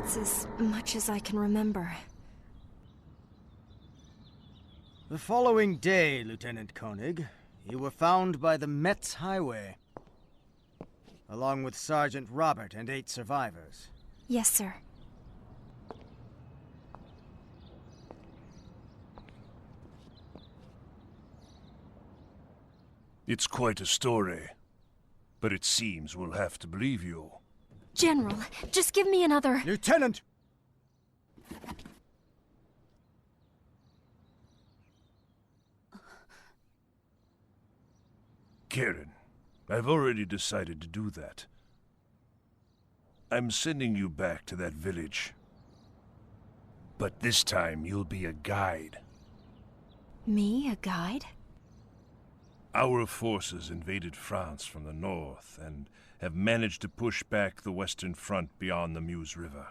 That's as much as I can remember. The following day, Lieutenant Koenig, you were found by the Metz Highway, along with Sergeant Robert and 8 survivors. Yes, sir. It's quite a story, but it seems we'll have to believe you. General, just give me another... Lieutenant! Karen, I've already decided to do that. I'm sending you back to that village. But this time you'll be a guide. Me, a guide? Our forces invaded France from the north and have managed to push back the Western Front beyond the Meuse River.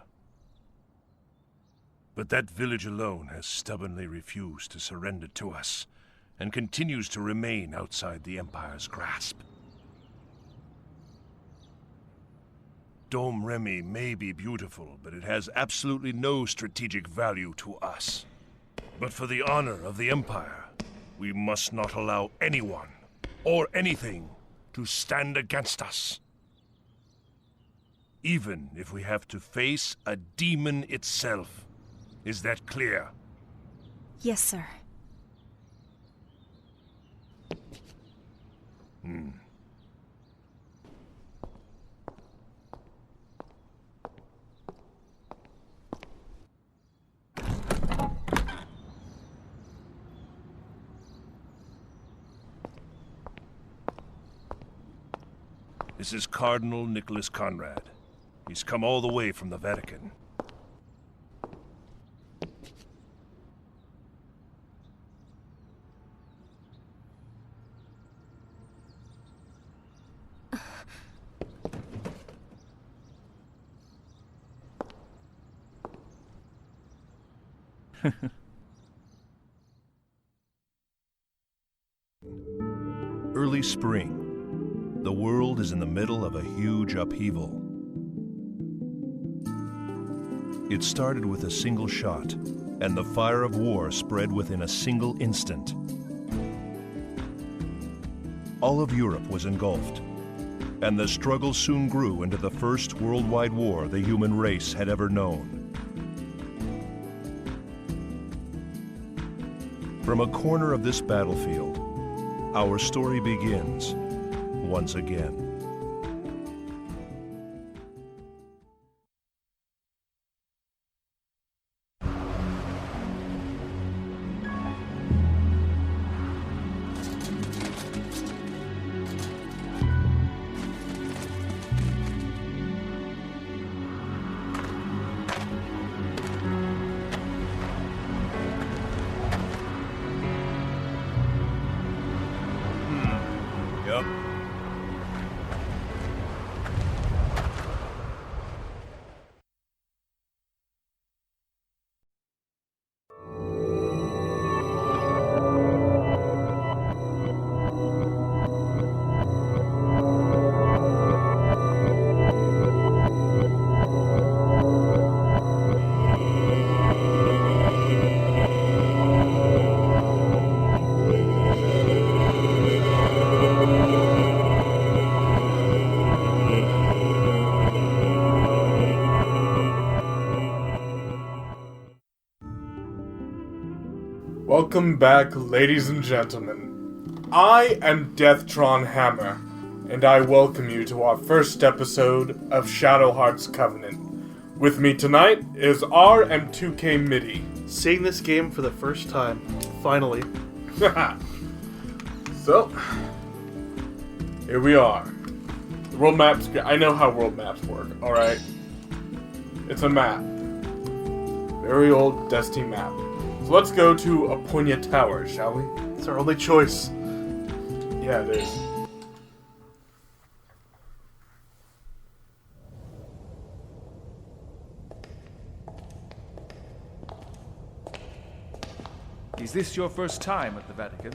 But that village alone has stubbornly refused to surrender to us, and continues to remain outside the Empire's grasp. Dom Remy may be beautiful, but it has absolutely no strategic value to us. But for the honor of the Empire, we must not allow anyone, or anything, to stand against us. Even if we have to face a demon itself. Is that clear? Yes, sir. This is Cardinal Nicholas Conrad. He's come all the way from the Vatican. Early spring. The world is in the middle of a huge upheaval. It started with a single shot, and the fire of war spread within a single instant. All of Europe was engulfed, and the struggle soon grew into the first worldwide war the human race had ever known. From a corner of this battlefield, our story begins once again. Yep. Welcome back, ladies and gentlemen. I am Deathtron Hammer, and I welcome you to our first episode of Shadowheart's Covenant. With me tonight is RM2K MIDI. Seeing this game for the first time, finally. So, here we are. The world map's I know how world maps work, alright? It's a map. Very old, dusty map. So let's go to Aponia Tower, shall we? It's our only choice. Yeah, it is. Is this your first time at the Vatican?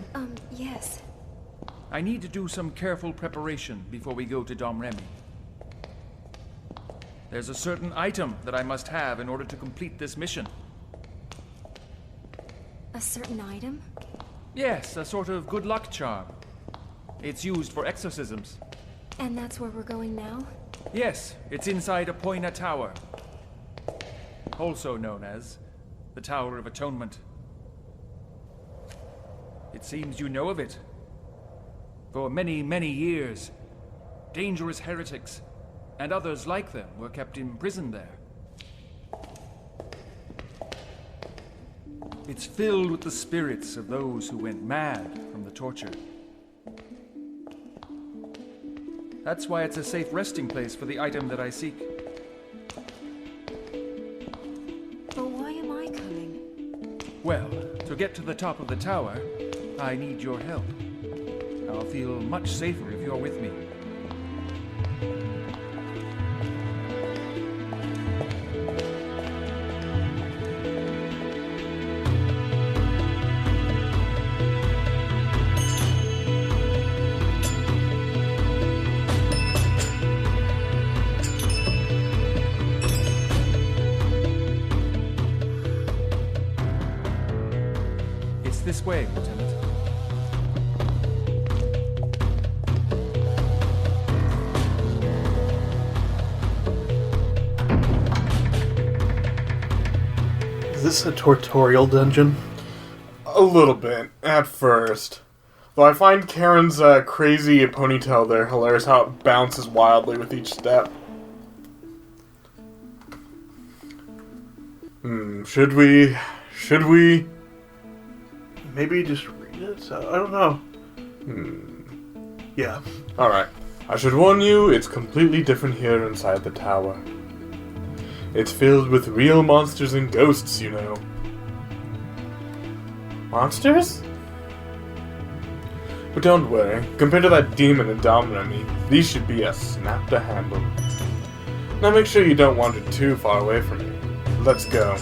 Yes. I need to do some careful preparation before we go to Dom Remy. There's a certain item that I must have in order to complete this mission. A certain item? Yes, a sort of good luck charm. It's used for exorcisms. And that's where we're going now? Yes, it's inside Apoina Tower. Also known as the Tower of Atonement. It seems you know of it. For many, many years, dangerous heretics and others like them were kept imprisoned there. It's filled with the spirits of those who went mad from the torture. That's why it's a safe resting place for the item that I seek. But why am I coming? Well, to get to the top of the tower, I need your help. I'll feel much safer if you're with me. It's this way, Lieutenant. Is this a tutorial dungeon? A little bit, at first. Though I find Karen's crazy ponytail there hilarious, how it bounces wildly with each step. Should we? Maybe just read it? I don't know. Yeah. Alright. I should warn you, it's completely different here inside the tower. It's filled with real monsters and ghosts, you know. Monsters? But don't worry, compared to that demon Indominami, these should be a snap to handle. Now make sure you don't wander too far away from me. Let's go.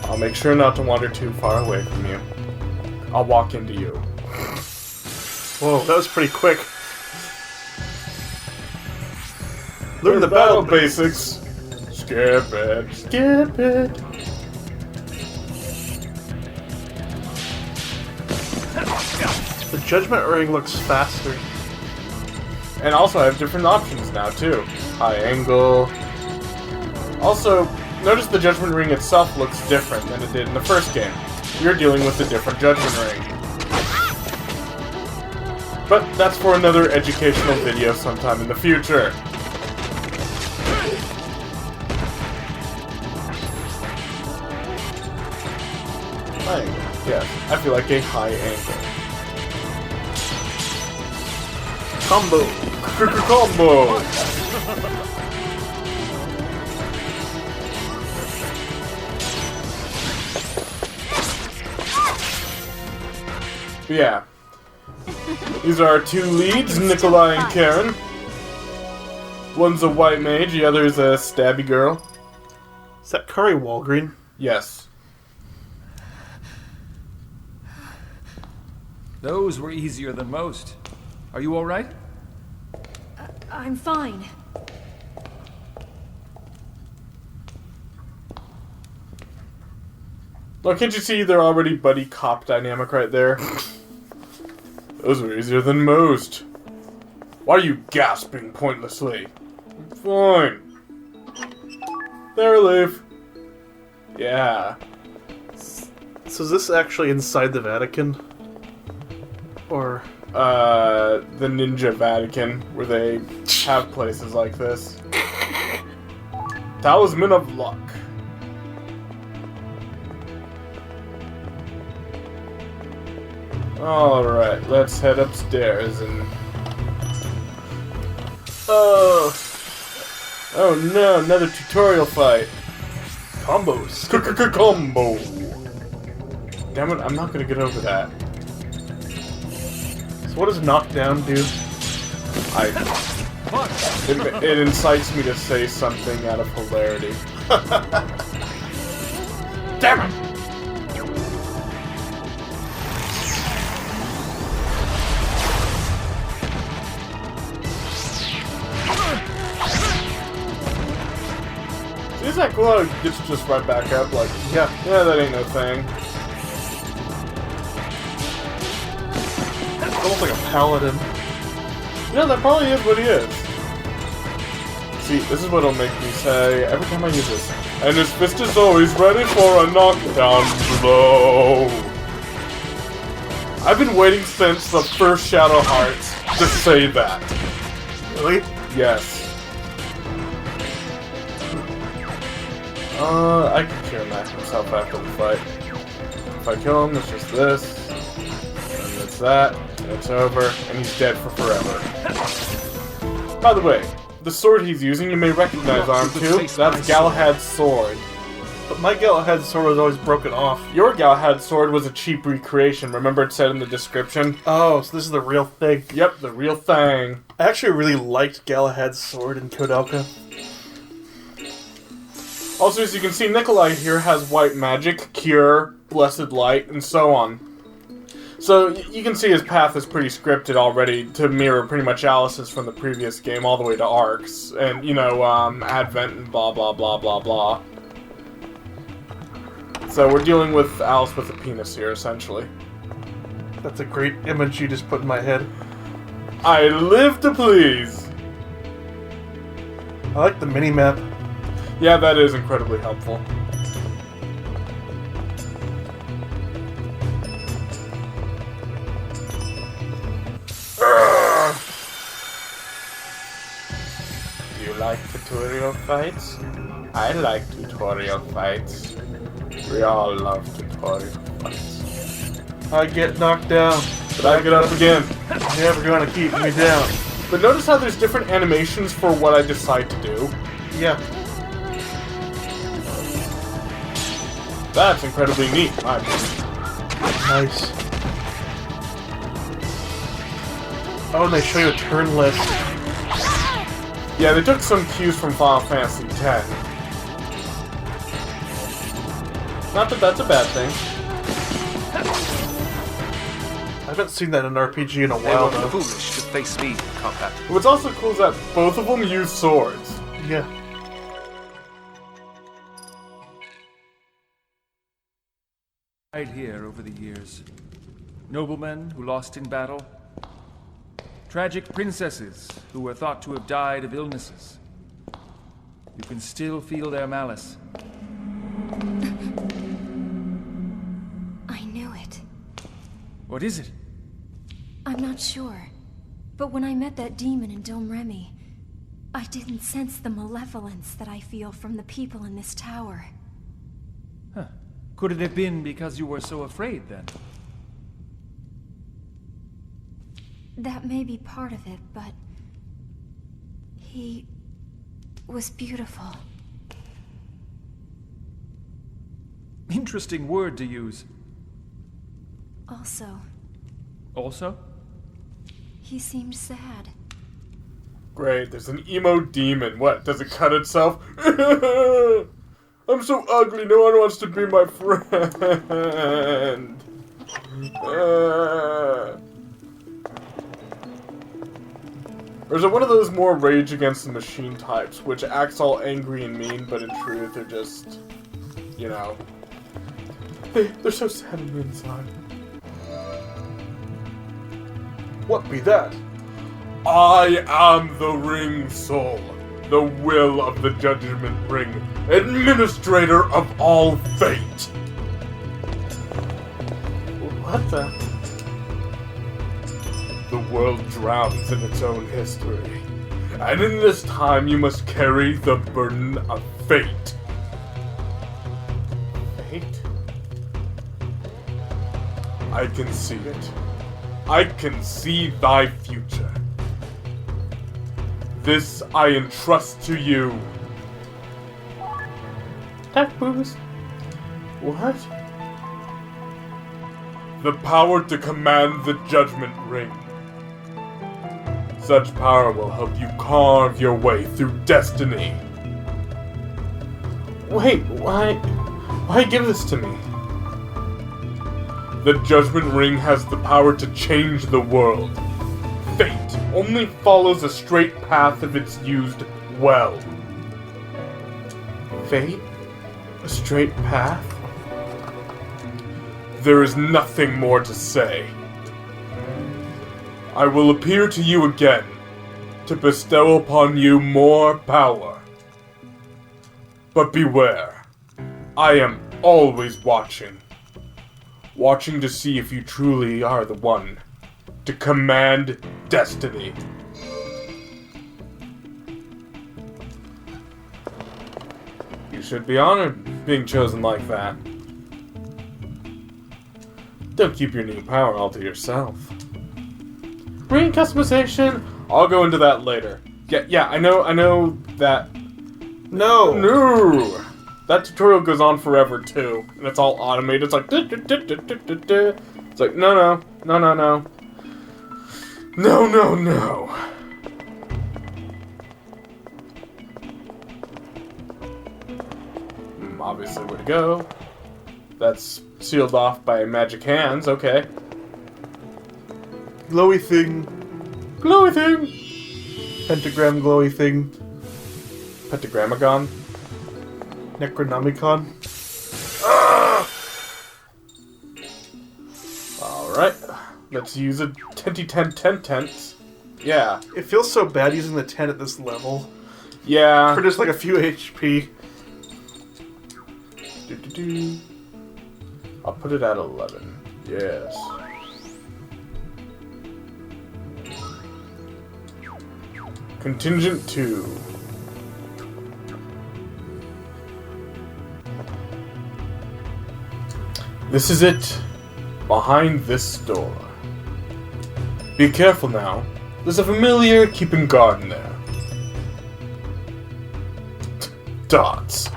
I'll make sure not to wander too far away from you. I'll walk into you. Whoa, that was pretty quick. Learn the battle basics. Skip it. Skip it. The Judgment Ring looks faster. And also I have different options now too. High angle. Also, notice the Judgment Ring itself looks different than it did in the first game. You're dealing with a different Judgment Ring. But that's for another educational video sometime in the future. High angle. Yes, I feel like a high angle. Combo. Combo! But yeah. These are our two leads, Nikolai and Karen. One's a white mage, the other is a stabby girl. Is that Curry Walgreen? Yes. Those were easier than most. Are you all right? I'm fine. Well, can't you see they're already buddy cop dynamic right there? Those were easier than most. Why are you gasping pointlessly? Fine. There, Leaf. Yeah. So is this actually inside the Vatican? Or... The Ninja Vatican, where they have places like this. Talisman of Luck. Alright, let's head upstairs and... Oh no, another tutorial fight. combos. Combo! Damn it, I'm not gonna get over that. So what does knockdown do? It incites me to say something out of hilarity. Damn it! that cool how it gets just right back up? Like, Yeah. yeah, that ain't no thing. It's almost like a paladin. Yeah, that probably is what he is. See, this is what'll make me say every time I use this. And his fist is always ready for a knockdown blow. I've been waiting since the first Shadow Hearts to say that. Really? Yes. I can cure Max himself after the fight. If I kill him, it's just this, and it's that, and it's over, and he's dead for forever. By the way, the sword he's using you may recognize on too. That's Galahad's sword. But my Galahad sword was always broken off. Your Galahad sword was a cheap recreation. Remember it said in the description? Oh, so this is the real thing. Yep, the real thing. I actually really liked Galahad's sword in Kodalka. Also, as you can see, Nikolai here has white magic, cure, blessed light, and so on. So, you can see his path is pretty scripted already to mirror pretty much Alice's from the previous game all the way to Arcs. And, you know, Advent and blah blah blah blah blah. So, we're dealing with Alice with a penis here, essentially. That's a great image you just put in my head. I live to please! I like the mini-map. Yeah, that is incredibly helpful. Do you like tutorial fights? I like tutorial fights. We all love tutorial fights. I get knocked down, But I get up again. you're never gonna keep me down. But notice how there's different animations for what I decide to do. Yeah. That's incredibly neat, in my opinion. Nice. Oh, and they show you a turn list. Yeah, they took some cues from Final Fantasy X. Not that that's a bad thing. I haven't seen that in an RPG in a They while, were though. foolish to face me in combat. What's also cool is that both of them use swords. Yeah. Died here over the years. Noblemen who lost in battle. Tragic princesses who were thought to have died of illnesses. You can still feel their malice. I knew it. What is it? I'm not sure. But when I met that demon in Dom Remy, I didn't sense the malevolence that I feel from the people in this tower. Huh. Could it have been because you were so afraid, then? That may be part of it, but... he... was beautiful. Interesting word to use. Also, Also? he seemed sad. Great, there's an emo demon. What, does it cut itself? I'm so ugly, no one wants to be my friend. Or is it one of those more Rage Against the Machine types, which acts all angry and mean, but in truth they're just, you know, they're so sad on the inside. What be that? I am the Ring Soul, the will of the Judgment Ring, administrator of all fate. What the? The world drowns in its own history, and in this time you must carry the burden of fate. Fate? I can see it. I can see thy future. This I entrust to you. Dark Bruce. What? The power to command the Judgment Ring. Such power will help you carve your way through destiny. Wait, why give this to me? The Judgment Ring has the power to change the world. Fate only follows a straight path if it's used well. fate? A straight path? There is nothing more to say. I will appear to you again, to bestow upon you more power. But beware, I am always watching. Watching to see if you truly are the one to command destiny. You should be honored being chosen like that. Don't keep your new power all to yourself. Brain customization? I'll go into that later. Yeah, I know that... No! That tutorial goes on forever, too. And it's all automated. It's like... It's like, no. No. Obviously, where to go. That's sealed off by magic hands, okay. Glowy thing. Pentagram glowy thing. Pentagramagon. Necronomicon. Alright. Let's use a tent. Yeah. It feels so bad using the 10 at this level. Yeah. For just like a few HP. I'll put it at 11. Yes. Contingent 2. This is it. Behind this door. Be careful now. There's a familiar keeping guard in there. Dots.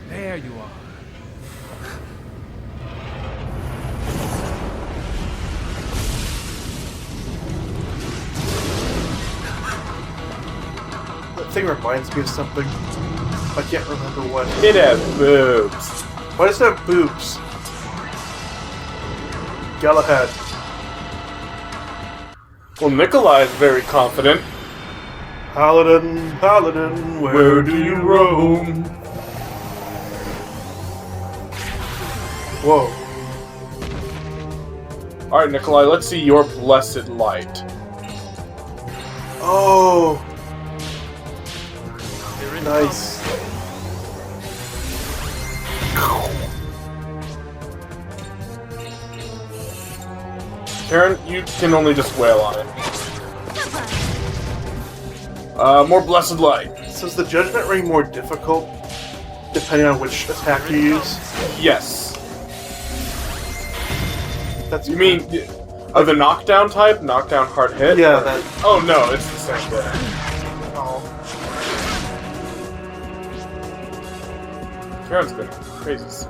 There you are. That thing reminds me of something. I can't remember what. It has boobs. Why does it have boobs? Galahad. Well, Nikolai is very confident. Paladin, where do you roam? Whoa. Alright, Nikolai, let's see your blessed light. Oh. Nice. Karen, you can only just wail on it. More blessed light. So is the Judgment Ring more difficult, depending on which attack you use? Yes. That's You mean, the knockdown type? Knockdown hard hit? Yeah, that. Oh no, it's the same thing. Oh. Karen's been crazy.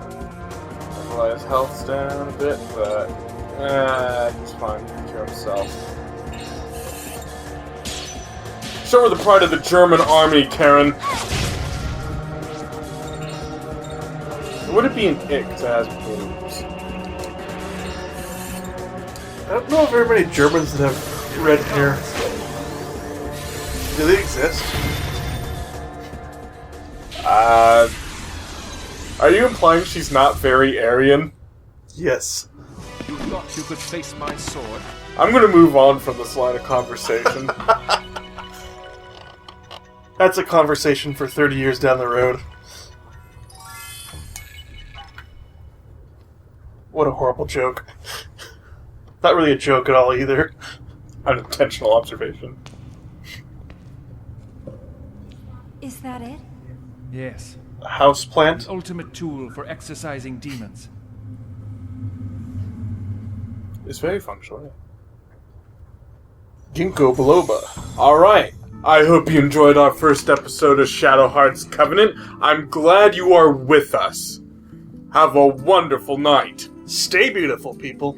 Nikolai's health's down a bit, but... he's fine. He can cure himself. Show her the pride of the German army, Karen! Would it be an ick to have boobs? I don't know of very many Germans that have red hair. Do they exist? Are you implying she's not very Aryan? Yes. You thought you could face my sword? I'm gonna move on from this line of conversation. That's a conversation for 30 years down the road. What a horrible joke. Not really a joke at all either. Unintentional observation. Is that it? Yes. A house plant? An ultimate tool for exorcising demons. It's very functional. Ginkgo biloba. Alright. I hope you enjoyed our first episode of Shadow Hearts Covenant. I'm glad you are with us. Have a wonderful night. Stay beautiful, people.